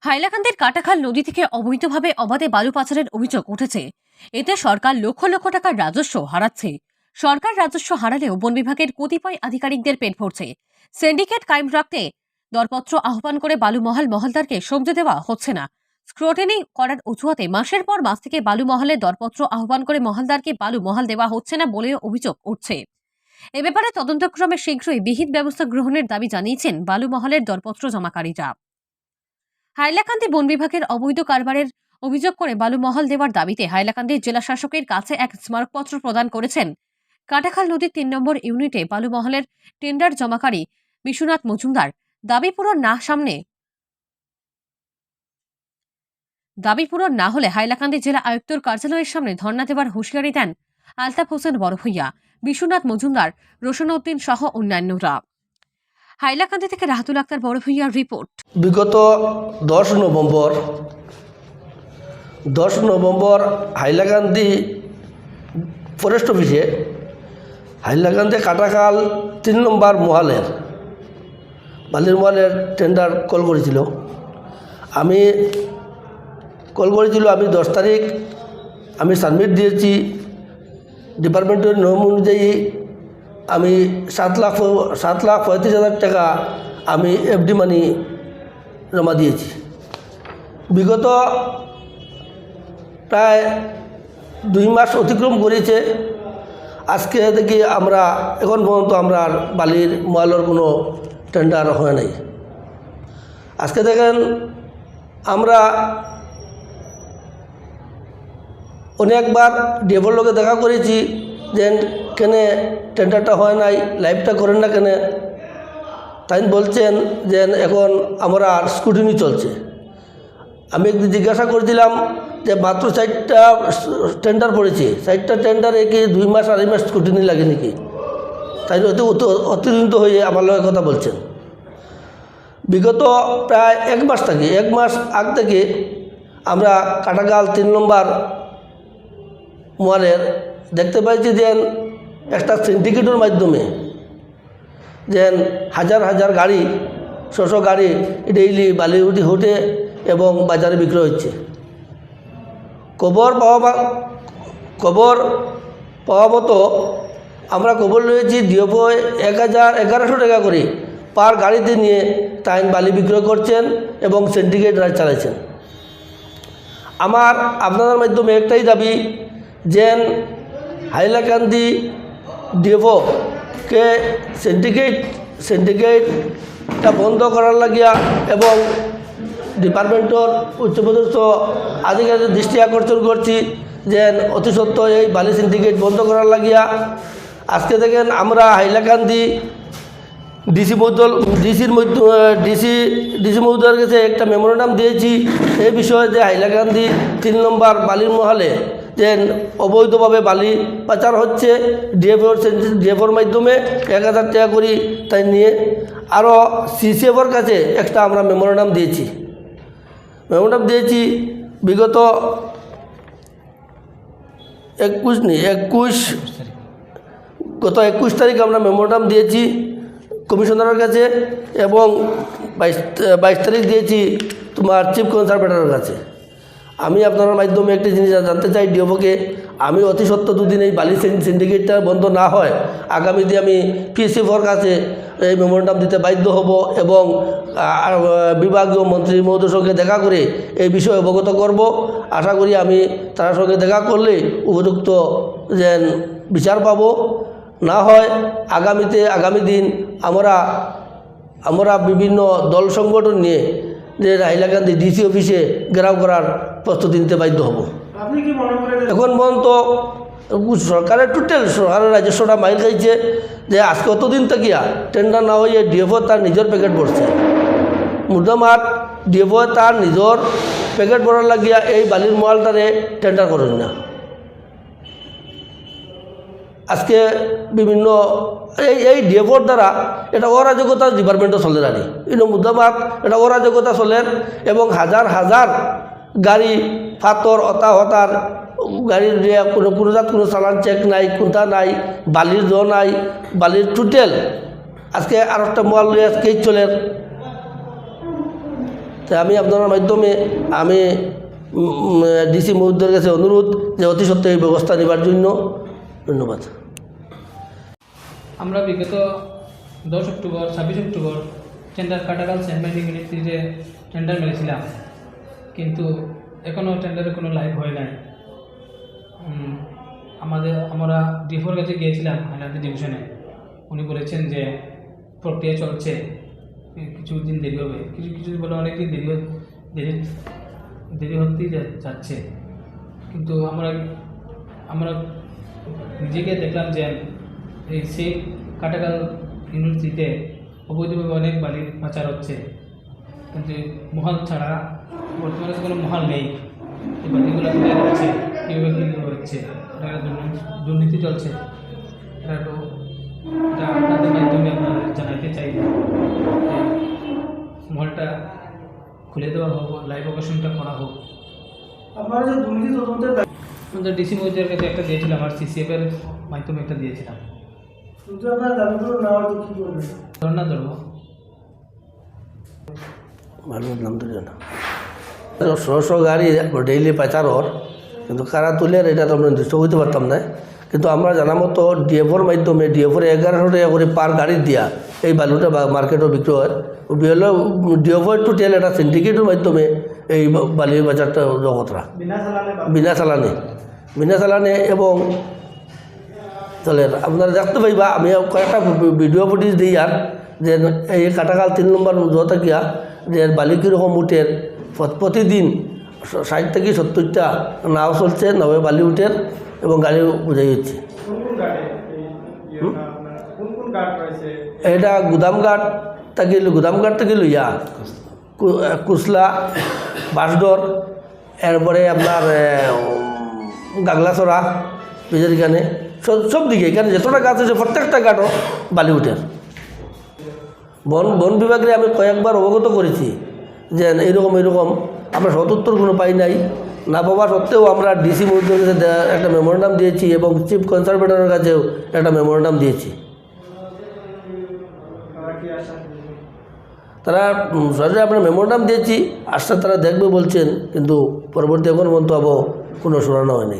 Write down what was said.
হাইলাকান্দির কাটাখাল নদী থেকে অবৈধভাবে অবাধে বালু পাচারের অভিযোগ উঠেছে। এতে সরকার লক্ষ লক্ষ টাকার রাজস্ব হারাচ্ছে। সরকার রাজস্ব হারালেও বন বিভাগের কতিপয় আধিকারিকদের পেট ভরছে। সিন্ডিকেট কায়েম রাখতে দরপত্র আহ্বান করে বালু মহলদারকে সবজি দেওয়া হচ্ছে না। স্ক্রুটিনি করার অজুহাতে মাসের পর মাস থেকে বালু মহলের দরপত্র আহ্বান করে মহলদারকে বালু মহল দেওয়া হচ্ছে না বলেও অভিযোগ উঠছে। এ ব্যাপারে তদন্তক্রমে শীঘ্রই বিহিত ব্যবস্থা গ্রহণের দাবি জানিয়েছেন বালু মহলের দরপত্র জমাকারীরা। হাইলাকান্দি বন বিভাগের অবৈধ কারবারের অভিযোগ করে বালু মহল দেওয়ার দাবিতে হাইলাকান্দির জেলা শাসকের কাছে এক স্মারকপত্র প্রদান করেছেন কাটাখাল নদীর ৩ নম্বর ইউনিটে বালু মহলের টেন্ডার জমাকারী বিশ্বনাথ মজুমদার। দাবি পূরণ না হলে হাইলাকান্দি জেলা আয়ুক্তর কার্যালয়ের সামনে ধর্ণা দেওয়ার হুঁশিয়ারি দেন আলতাফ হোসেন বড়ভূইয়া, বিশ্বনাথ মজুমদার, রোশন উদ্দিন সহ অন্যান্যরা। হাইলাকান্দি থেকে রাহাতুল আক্তার বড়ভূইয়ার রিপোর্ট। বিগত 10 নভেম্বর হাইলাকান্দি ফরেস্ট অফিসে হাইলাকান্দি কাটাখাল 3 নম্বর মহালের বালির মহালের টেন্ডার কল করেছিল। আমি 10 তারিখ আমি সাবমিট দিয়েছি। ডিপার্টমেন্টের নিয়ম অনুযায়ী আমি 7,35,000 টাকা আমি এফডি মানি জমা দিয়েছি। বিগত প্রায় 2 মাস অতিক্রম করেছে। আজকে দেখি আমরা এখন পর্যন্ত আমরা বালির মহলের কোনো টেন্ডার হয় নাই। আজকে দেখেন আমরা অনেকবার ডিএফওর লোকে দেখা করেছি যে কেনে টেন্ডারটা হয় নাই, লাইভটা করেন না কেনে। তাই বলছেন যে এখন আমরা স্ক্রুটিনি চলছে। আমি একদিন জিজ্ঞাসা করেছিলাম যে মাত্র 4টা টেন্ডার পড়েছে, 4টা টেন্ডারে কি 2 মাস 2.5 মাস স্ক্রুটিনি লাগে নাকি? তাই অতিরিক্ত হয়ে আমার লগে কথা বলছেন। বিগত প্রায় 1 মাস আগ থেকে আমরা কাটাখাল 3 নম্বর মহলের দেখতে পাইছি যে একটা সিন্ডিকেটের মাধ্যমে যে হাজার হাজার গাড়ি, 600 গাড়ি ডেইলি বালি উঠে এবং বাজারে বিক্রয় হচ্ছে। খবর পাওয়া মতো আমরা খবর লয়েছি ডিএফও 1,100 টাকা করে পার গাড়িতে নিয়ে তাই বালি বিক্রয় করছেন এবং সিন্ডিকেট রাজ চালাচ্ছেন। আপনাদের মাধ্যমে একটাই দাবি যে হাইলাকান্দি ডিএফওকে সিন্ডিকেটটা বন্ধ করার লাগিয়া এবং ডিপার্টমেন্টের উচ্চপদস্থ আধিকারিকের দৃষ্টি আকর্ষণ করছি যে অতি সত্ত্বর এই বালি সিন্ডিকেট বন্ধ করার লাগিয়া। আজকে দেখেন আমরা হাইলাকান্দি ডিসি মহোদয়ের কাছে একটা মেমোরেন্ডাম দিয়েছি এই বিষয়ে যে হাইলাকান্দি 3 নম্বর বালির মহলে যে অবৈধভাবে বালি পাচার হচ্ছে ডিএফওর মাধ্যমে 1,000 টাকা করে তাই নিয়ে। আরও সিসিএফর কাছে একটা আমরা মেমোরেন্ডাম দিয়েছি। বিগত 21 তারিখ আমরা মেমোরেন্ডাম দিয়েছি কমিশনারের কাছে এবং 22 তারিখ দিয়েছি তোমার চিফ কনজারভেটরের কাছে। আমি আপনার মাধ্যমে একটি জিনিস জানতে চাই ডিএফওকে, আমি অতি সত্ত্বর 2 দিন এই বালি সিন্ডিকেটটা বন্ধ না হয় আগামী দিনে আমি পিএসএফর কাছে এই মেমোরেন্ডাম দিতে বাধ্য হব এবং বিভাগীয় মন্ত্রী মহোদয়ের সঙ্গে দেখা করে এই বিষয়ে অবগত করব। আশা করি আমি তার সঙ্গে দেখা করলে উপযুক্ত যে বিচার পাব। না হয় আগামী দিন আমরা বিভিন্ন দল সংগঠন নিয়ে যে হাইলাকান্দি ডিসি অফিসে ঘেরাও করার প্রস্তুতি নিতে বাধ্য হব। এখন পর্যন্ত সরকারের রাজস্বটা মাইল খাইছে যে আজকে অতদিন থাকিয়া টেন্ডার না হয়ে ডিএফও তার নিজের প্যাকেট ভরছে। মুদ্রামাত ডিএফও তার নিজের প্যাকেট ভরার লাগিয়া এই বালির মহলটারে টেন্ডার করেন না। আজকে বিভিন্ন এই ডিএফওর দ্বারা এটা অরাজকতা ডিপার্টমেন্টও চলে রানি কিন্তু মুদ্রামাত এটা অরাজকতা চলের এবং হাজার হাজার গাড়ি ফাতর হতার গাড়ির কোনো চালান চেক নাই, কোনটা নাই, বালির নাই, বালির টোটেল আজকে আর একটা মহল আজকেই চলের। তো আমি আপনার মাধ্যমে আমি ডিসি মহোদয়ের কাছে অনুরোধ যে অতি সত্ত্বর এই ব্যবস্থা নেবার জন্য। ধন্যবাদ। আমরা বিগত 10 অক্টোবর 26 অক্টোবর টেন্ডার কাটাকাল সেন্ট মাইনিং ইউনিট 3-তে টেন্ডার মেরেছিলাম, কিন্তু এখনও টেন্ডারে কোনো লাইভ হয় নাই। আমরা ডিফোর কাছে গিয়েছিলাম হাইলাকান্দি ডিভিশনে, উনি বলেছেন যে প্রক্রিয়া চলছে, কিছুদিন দেরি হবে, কিছু বলে অনেক দিন দেরি হতেই যাচ্ছে। কিন্তু আমরা নিজেকে দেখলাম যে এই সেই কাটাকাল ইউনিভার্সিটিতে অবৈধভাবে অনেক বালির পাচার হচ্ছে, কিন্তু মহল ছাড়া বর্তমানে তো কোনো মহল নেই। এই বালিগুলো কোথায় যাচ্ছে, কীভাবে কী হচ্ছে, এটা দুর্নীতি চলছে। এটা আপনাদের মাধ্যমে আপনাদের জানাইতে চাই যে মহলটা খুলে দেওয়া হোক, লাইভ অপারেশনটা করা হোক। আপনারা যে দুর্নীতি তদন্তের আমাদের ডিসি মহোদয়ের কাছে একটা দিয়েছিলাম, আর সিসিএফ এর মাধ্যমে একটা দিয়েছিলাম। যদি আপনার দাবিগুলো না হয় তো কী করবেন? ধর্ণা ধরবো। মানুষ নাম তুলে না, 100 গাড়ি ডেইলি পাচার হর, কিন্তু কারা তুলে এটা তো আমরা নিশ্চয় হইতে পারতাম না। কিন্তু আমরা জানা মতো ডিএফওর মাধ্যমে ডিএফওর 1100 টাকা করে পার গাড়ি দিয়া এই বালুটা মার্কেটও বিক্রি হয়। ডিএফওর টু টেল একটা সিন্ডিকেটের মাধ্যমে এই বালির বাজারটা জগতরা বিনা চালানে এবং চলে। আপনারা দেখতে পাইবা, আমি কয়েকটা ভিডিও ফুটেজ দিই আর যে এই কাটাকাল 3 নম্বর যত গিয়া যে বালি কীরকম উঠের প্রতিদিন 60 থেকে 70টা নাও চলছে, নাওয়ে বালি উঠের এবং গাড়ি বুঝাই হচ্ছে। এটা গুদামঘাট থেকে লইয়া কুসলা, বাঁশডর, এরপরে আপনার গাগলাছড়া, বিজেরিখানে সব দিকে এখানে যতটা গাছ আছে প্রত্যেকটা গাছও বালি উঠের। বন বিভাগে আমি কয়েকবার অবগত করেছি যে এইরকম আমরা সদুত্তর কোনো পাই নাই। না পাওয়া সত্ত্বেও আমরা ডিসি মহোদয়ের কাছে একটা মেমোরেন্ডাম দিয়েছি এবং চিফ কনজারভেটরের কাছেও একটা মেমোরেন্ডাম দিয়েছি। তারা সরাসরি আপনার মেমোরেন্ডাম দিয়েছি, আশ্বাস তারা দেখবে বলছেন, কিন্তু পরবর্তী এখন পর্যন্ত কোনো শোনানো হয়নি।